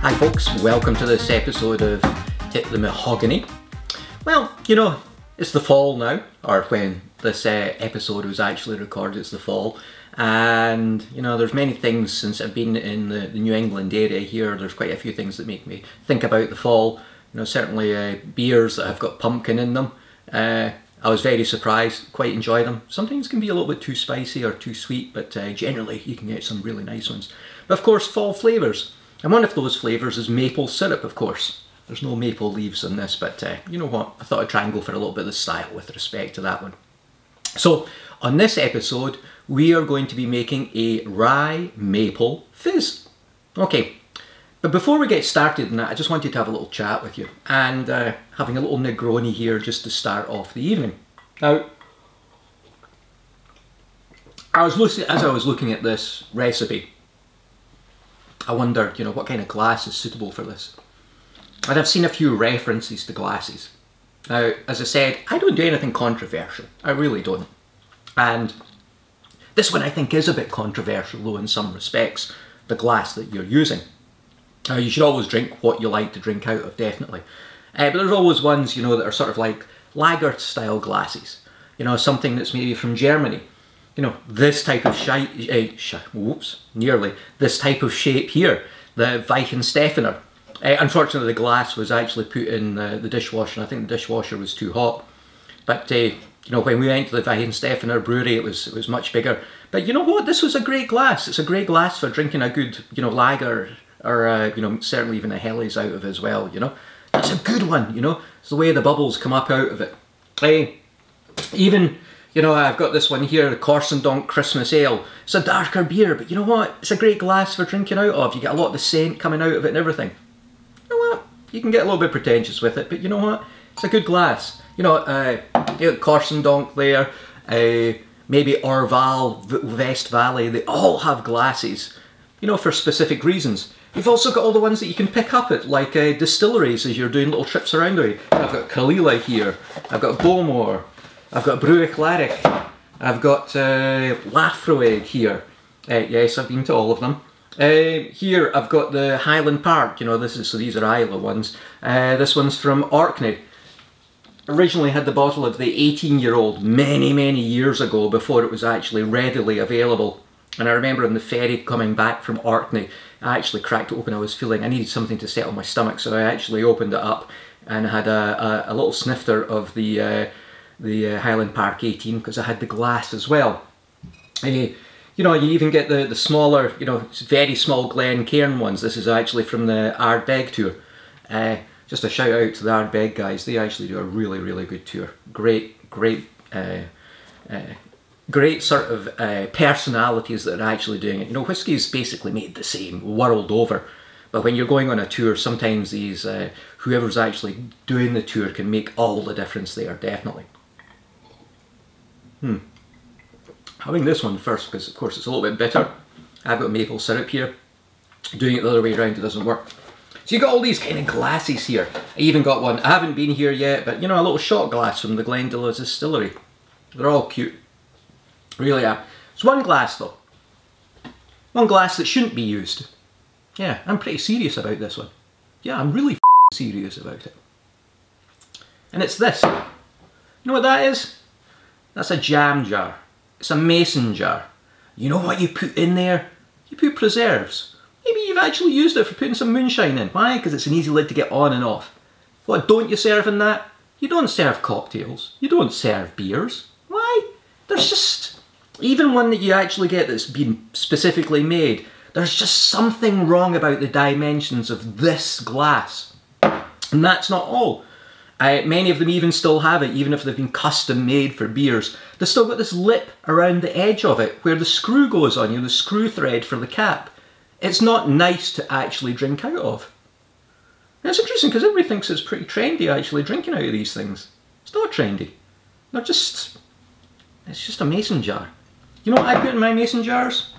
Hi folks, welcome to this episode of Hit the Mahogany. Well, you know, it's the fall now, or when this episode was actually recorded, it's the fall. And, you know, there's many things since I've been in the New England area here, there's quite a few things that make me think about the fall. You know, certainly beers that have got pumpkin in them. I was very surprised, quite enjoy them. Sometimes can be a little bit too spicy or too sweet, but generally you can get some really nice ones. But of course, fall flavours. And one of those flavours is maple syrup, of course. There's no maple leaves in this, but you know what? I thought I'd try and go for a little bit of the style with respect to that one. So, on this episode, we are going to be making a Rye Maple Fizz. Okay, but before we get started in that, I just wanted to have a little chat with you. And having a little Negroni here just to start off the evening. Now, as I was looking at this recipe, I wondered, you know, what kind of glass is suitable for this. And I've seen a few references to glasses. Now, as I said, I don't do anything controversial. I really don't. And this one I think is a bit controversial, though, in some respects, the glass that you're using. Now, you should always drink what you like to drink out of, definitely. But there's always ones, you know, that are sort of like lager-style glasses. You know, something that's maybe from Germany. You know, this type of this type of shape here, the Weihenstephaner. Unfortunately, the glass was actually put in the dishwasher, and I think the dishwasher was too hot. But you know, when we went to the Weihenstephaner brewery, it was much bigger. But you know what? This was a great glass. It's a great glass for drinking a good, you know, lager, or you know, certainly even a Helles out of as well. You know, that's a good one. You know, it's the way the bubbles come up out of it. Even, you know, I've got this one here, the Korsendonk Christmas Ale. It's a darker beer, but you know what? It's a great glass for drinking out of. You get a lot of the scent coming out of it and everything. You know what? You can get a little bit pretentious with it, but you know what? It's a good glass. You know, Korsendonk there, maybe Orval, West Valley, they all have glasses, you know, for specific reasons. You've also got all the ones that you can pick up at, like distilleries as you're doing little trips around the way. I've got Kalila here, I've got Bowmore, I've got Bruichladdich, I've got Laphroaig here. Yes, I've been to all of them. Here I've got the Highland Park, you know, so these are Isla ones. This one's from Orkney. Originally had the bottle of the 18-year-old many years ago, before it was actually readily available. And I remember on the ferry coming back from Orkney, I actually cracked it open. I needed something to settle my stomach, so I actually opened it up and had a little snifter of the Highland Park 18, because I had the glass as well. You know, you even get the smaller, you know, very small Glencairn ones. This is actually from the Ardbeg tour. Just a shout out to the Ardbeg guys. They actually do a really good tour. Great sort of personalities that are actually doing it. You know, whiskey is basically made the same world over. But when you're going on a tour, sometimes these, whoever's actually doing the tour can make all the difference there, definitely. Having this one first, because of course it's a little bit bitter. I've got maple syrup here. Doing it the other way around, it doesn't work. So you've got all these kind of glasses here. I even got one, I haven't been here yet, but you know, a little shot glass from the Glendalough Distillery. They're all cute. Really are. It's one glass though. One glass that shouldn't be used. Yeah, I'm pretty serious about this one. Yeah, I'm really serious about it. And it's this. You know what that is? That's a jam jar. It's a mason jar. You know what you put in there? You put preserves. Maybe you've actually used it for putting some moonshine in. Why? Because it's an easy lid to get on and off. What don't you serve in that? You don't serve cocktails. You don't serve beers. Why? There's just, even one that you actually get that's been specifically made, there's just something wrong about the dimensions of this glass. And that's not all. Many of them even still have it, even if they've been custom made for beers. They've still got this lip around the edge of it where the screw goes on, you know, the screw thread for the cap. It's not nice to actually drink out of. And it's interesting because everybody thinks it's pretty trendy actually drinking out of these things. It's not trendy. They're just, it's just a mason jar. You know what I put in my mason jars?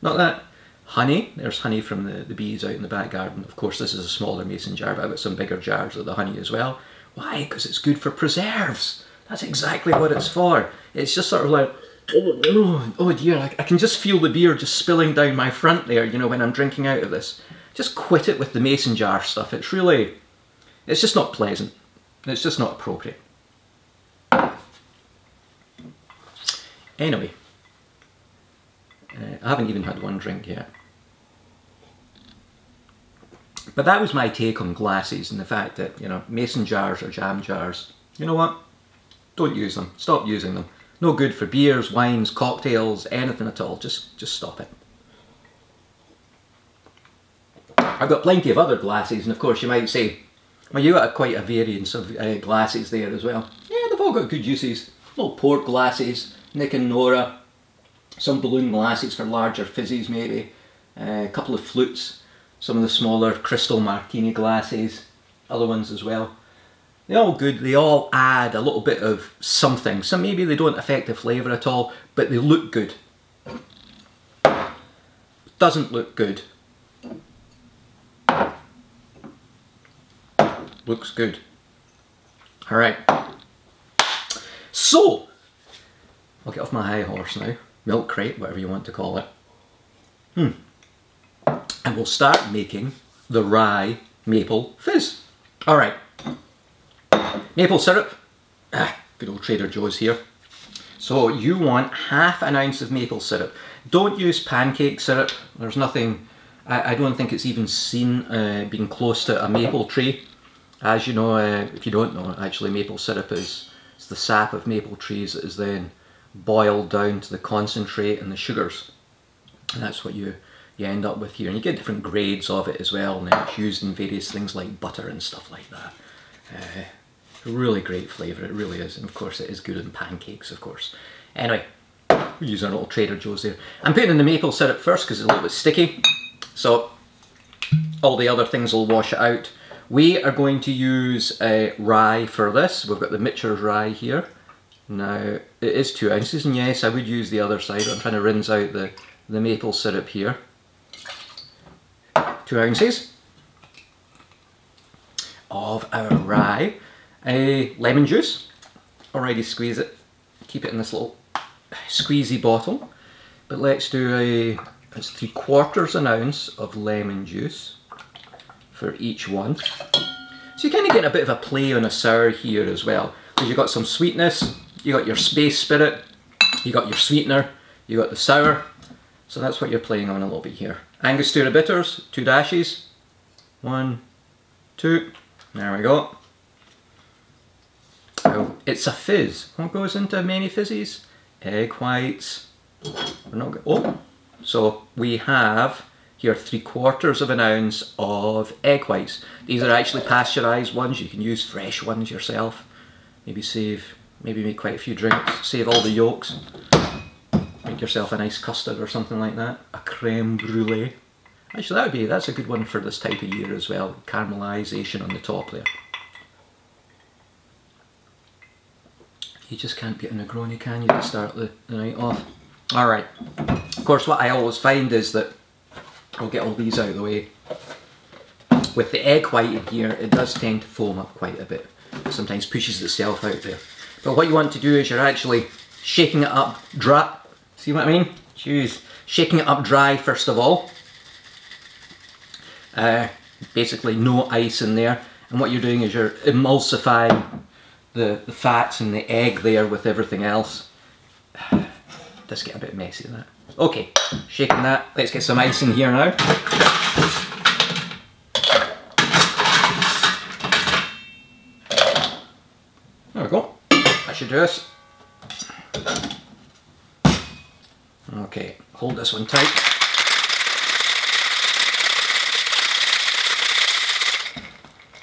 Not that. Honey. There's honey from the bees out in the back garden. Of course this is a smaller mason jar, but I've got some bigger jars of the honey as well. Why? Because it's good for preserves. That's exactly what it's for. It's just sort of like Oh dear, I can just feel the beer just spilling down my front there, you know, when I'm drinking out of this. Just quit it with the mason jar stuff. It's really, it's just not pleasant. It's just not appropriate. Anyway, I haven't even had one drink yet. But that was my take on glasses and the fact that, you know, mason jars or jam jars, you know what? Don't use them. Stop using them. No good for beers, wines, cocktails, anything at all. Just stop it. I've got plenty of other glasses, and of course you might say, well, you got quite a variance of glasses there as well. Yeah, they've all got good uses. Little port glasses, Nick and Nora, some balloon glasses for larger fizzes maybe, a couple of flutes, some of the smaller crystal martini glasses, other ones as well. They're all good, they all add a little bit of something. So maybe they don't affect the flavour at all, but they look good. Doesn't look good. Looks good. Alright. So, I'll get off my high horse now. Milk crate, whatever you want to call it. And we'll start making the Rye Maple Fizz. Alright. Maple syrup. Good old Trader Joe's here. So you want half an ounce of maple syrup. Don't use pancake syrup. There's nothing, I don't think it's even seen being close to a maple tree. As you know, if you don't know, actually maple syrup is the sap of maple trees that is then boiled down to the concentrate and the sugars. And that's what you end up with here. And you get different grades of it as well, and then it's used in various things like butter and stuff like that. Really great flavour, it really is. And of course it is good in pancakes, of course. Anyway, we're using our little Trader Joe's there. I'm putting in the maple syrup first because it's a little bit sticky. So all the other things will wash it out. We are going to use rye for this. We've got the Mitchell's rye here. Now, it is 2 ounces, and yes, I would use the other side. I'm trying to rinse out the maple syrup here. 2 ounces of our rye. Lemon juice. Already squeeze it. Keep it in this little squeezy bottle. But let's do it's 3/4 an ounce of lemon juice for each one. So you're kind of getting a bit of a play on a sour here as well. Because you've got some sweetness, you got your space spirit, you got your sweetener, you got the sour. So that's what you're playing on a little bit here. Angostura bitters, 2 dashes. 1, 2, there we go. Oh, it's a fizz. What goes into many fizzes? Egg whites. We're not oh, so we have here 3/4 of an ounce of egg whites. These are actually pasteurised ones. You can use fresh ones yourself. Maybe make quite a few drinks. Save all the yolks. Make yourself a nice custard or something like that. A creme brulee. Actually, that's a good one for this type of year as well. Caramelisation on the top there. You just can't get a Negroni, can you, to start the night off? Alright. Of course, what I always find is that I'll get all these out of the way. With the egg white in here, it does tend to foam up quite a bit. It sometimes pushes itself out there. But what you want to do is you're actually shaking it up dry. See what I mean? Jeez. Shaking it up dry first of all. Basically no ice in there. And what you're doing is you're emulsifying the fats and the egg there with everything else. Does get a bit messy that. Okay, shaking that. Let's get some ice in here now. There we go. That should do us. Okay, hold this one tight.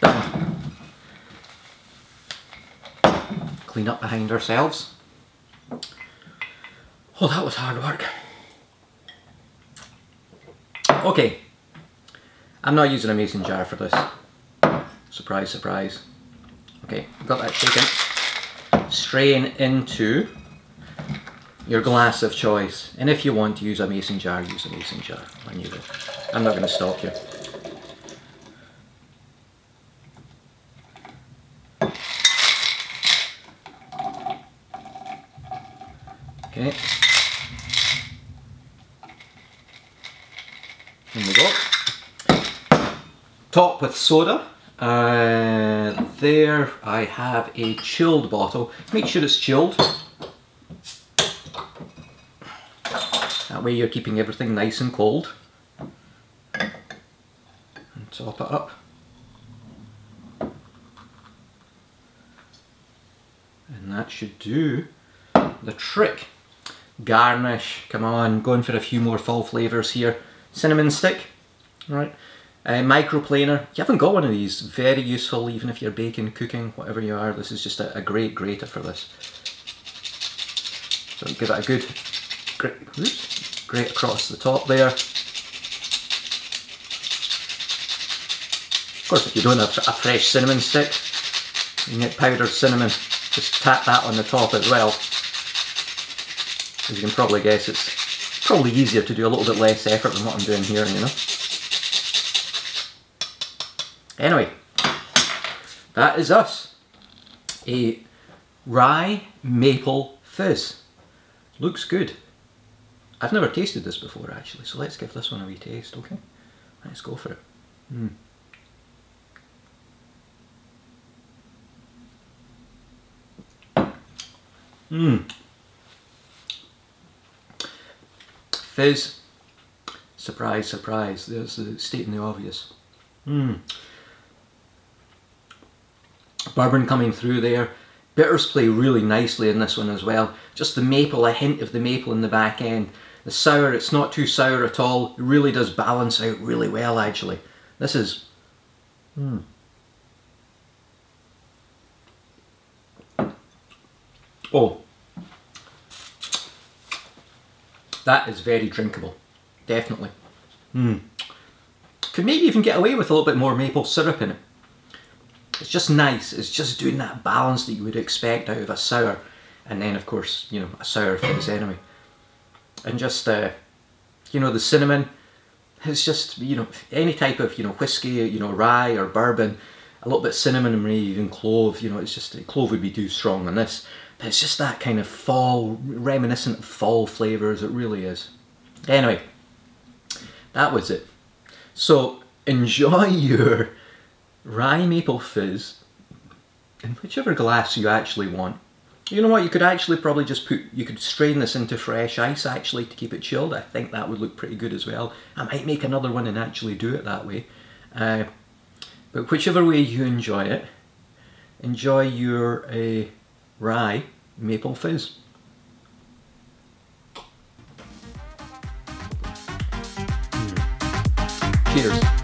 Done. Clean up behind ourselves. Oh, that was hard work. Okay, I'm not using a mason jar for this. Surprise, surprise. Okay, got that shaken. Strain into your glass of choice. And if you want to use a mason jar, use a mason jar. I'm not going to stop you. Okay. In we go. Top with soda. There I have a chilled bottle. Make sure it's chilled. That way you're keeping everything nice and cold. And top it up. And that should do the trick. Garnish, come on, going for a few more fall flavours here. Cinnamon stick, right? Microplaner, you haven't got one of these, very useful even if you're baking, cooking, whatever you are. This is just a great grater for this. So give it a good grate across the top there. Of course, if you don't have a fresh cinnamon stick, you can get powdered cinnamon. Just tap that on the top as well. As you can probably guess, it's probably easier to do a little bit less effort than what I'm doing here, you know. Anyway, that is us. A Rye Maple Fizz. Looks good. I've never tasted this before actually, so let's give this one a wee taste, okay? Let's go for it. Fizz. Surprise, surprise. There's the stating the obvious. Bourbon coming through there. Bitters play really nicely in this one as well. Just the maple, a hint of the maple in the back end. The sour, it's not too sour at all. It really does balance out really well actually. This is... Oh. That is very drinkable. Definitely. Could maybe even get away with a little bit more maple syrup in it. It's just nice. It's just doing that balance that you would expect out of a sour. And then of course, you know, a sour fizz anyway. And just, you know, the cinnamon. It's just, you know, any type of, you know, whiskey, you know, rye or bourbon. A little bit of cinnamon and maybe even clove. You know, it's just, clove would be too strong on this. But it's just that kind of fall, reminiscent of fall flavours. It really is. Anyway, that was it. So enjoy your Rye Maple Fizz in whichever glass you actually want. You know what, you could actually probably just put, you could strain this into fresh ice actually to keep it chilled. I think that would look pretty good as well. I might make another one and actually do it that way. But whichever way you enjoy it, enjoy your Rye Maple Fizz. Cheers.